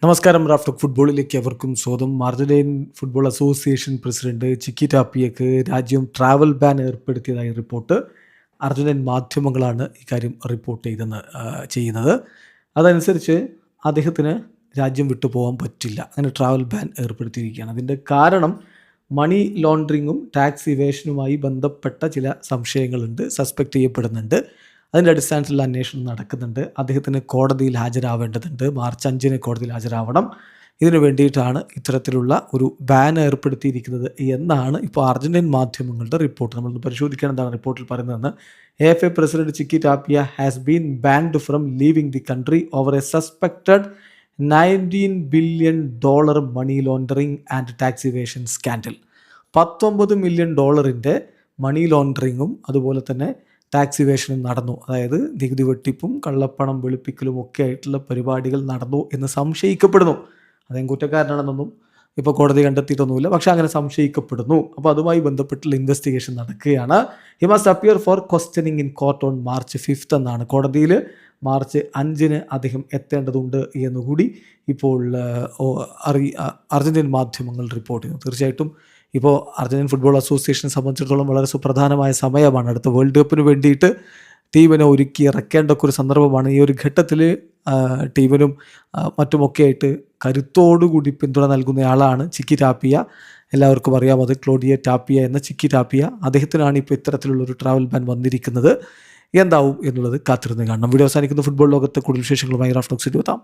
നമസ്കാരം. റാഫ്റ്റോക്ക് ഫുട്ബോളിലേക്ക് അവർക്കും സ്വാഗതം. അർജന്റീൻ ഫുട്ബോൾ അസോസിയേഷൻ പ്രസിഡന്റ് ചിക്കി ടാപ്പിയക്ക് രാജ്യം ട്രാവൽ ബാൻ ഏർപ്പെടുത്തിയതായി റിപ്പോർട്ട്. അർജന്റീൻ മാധ്യമങ്ങളാണ് ഇക്കാര്യം റിപ്പോർട്ട് ചെയ്യുന്നത്. അതനുസരിച്ച് അദ്ദേഹത്തിന് രാജ്യം വിട്ടു പോകാൻ പറ്റില്ല. അങ്ങനെ ട്രാവൽ ബാൻ ഏർപ്പെടുത്തിയിരിക്കുകയാണ്. അതിൻ്റെ കാരണം മണി ലോണ്ടറിങ്ങും ടാക്സ് ഇവേഷനുമായി ബന്ധപ്പെട്ട ചില സംശയങ്ങളുണ്ട്, സസ്പെക്റ്റ് ചെയ്യപ്പെടുന്നുണ്ട്. അതിൻ്റെ അടിസ്ഥാനത്തിലുള്ള അന്വേഷണം നടക്കുന്നുണ്ട്. അദ്ദേഹത്തിന് കോടതിയിൽ ഹാജരാവേണ്ടതുണ്ട്. മാർച്ച് 5 കോടതിയിൽ ഹാജരാവണം. ഇതിനു വേണ്ടിയിട്ടാണ് ഇത്തരത്തിലുള്ള ഒരു ബാൻ ഏർപ്പെടുത്തിയിരിക്കുന്നത് എന്നാണ് ഇപ്പോൾ അർജന്റീൻ മാധ്യമങ്ങളുടെ റിപ്പോർട്ട്. നമ്മളൊന്ന് പരിശോധിക്കണം എന്താണ് റിപ്പോർട്ടിൽ പറയുന്നതെന്ന്. AFA president Chiqui Tapia has been banned from leaving the country over a suspected $19 billion money laundering and tax evasion scandal. $19 million money ലോണ്ടറിങ്ങും അതുപോലെ തന്നെ ടാക്സ് ഇവേഷനും നടന്നു. അതായത് നികുതി വെട്ടിപ്പും കള്ളപ്പണം വെളുപ്പിക്കലും ഒക്കെ ആയിട്ടുള്ള പരിപാടികൾ നടന്നു എന്ന് സംശയിക്കപ്പെടുന്നു. അദ്ദേഹം കുറ്റക്കാരനാണെന്നൊന്നും ഇപ്പോൾ കോടതി കണ്ടെത്തിയിട്ടൊന്നുമില്ല, പക്ഷേ അങ്ങനെ സംശയിക്കപ്പെടുന്നു. അപ്പോൾ അതുമായി ബന്ധപ്പെട്ടുള്ള ഇൻവെസ്റ്റിഗേഷൻ നടക്കുകയാണ്. He must appear four questioning in court on March 5 എന്നാണ്. കോടതിയിൽ March 5 അദ്ദേഹം എത്തേണ്ടതുണ്ട് എന്നുകൂടി ഇപ്പോൾ അർജന്റീൻ മാധ്യമങ്ങൾ റിപ്പോർട്ട് ചെയ്യുന്നു. തീർച്ചയായിട്ടും ഇപ്പോൾ അർജന്റീൻ ഫുട്ബോൾ അസോസിയേഷനെ സംബന്ധിച്ചിടത്തോളം വളരെ സുപ്രധാനമായ സമയമാണ്. അടുത്ത വേൾഡ് കപ്പിന് വേണ്ടിയിട്ട് ടീമിനെ ഒരുക്കി ഇറക്കേണ്ട ഒരു സന്ദർഭമാണ്. ഈ ഒരു ഘട്ടത്തിൽ ടീമിനും മറ്റുമൊക്കെ ആയിട്ട് കരുത്തോടുകൂടി പിന്തുണ നൽകുന്നയാളാണ് ചിക്കി ടാപ്പിയ. എല്ലാവർക്കും അറിയാം, അത് ക്ലോഡിയ ടാപ്പിയ എന്ന ചിക്കി ടാപ്പിയ. അദ്ദേഹത്തിനാണ് ഇപ്പോൾ ഇത്തരത്തിലുള്ളൊരു ട്രാവൽ ബാൻ വന്നിരിക്കുന്നത്. എന്താവും എന്നുള്ളത് കാത്തിരുന്ന് കാണണം. വീഡിയോ അവസാനിക്കുന്ന ഫുട്ബോൾ ലോകത്തെ കൂടുതൽ വിശേഷങ്ങളുമായി റാഫ്റ്റോക്സ് എത്താം.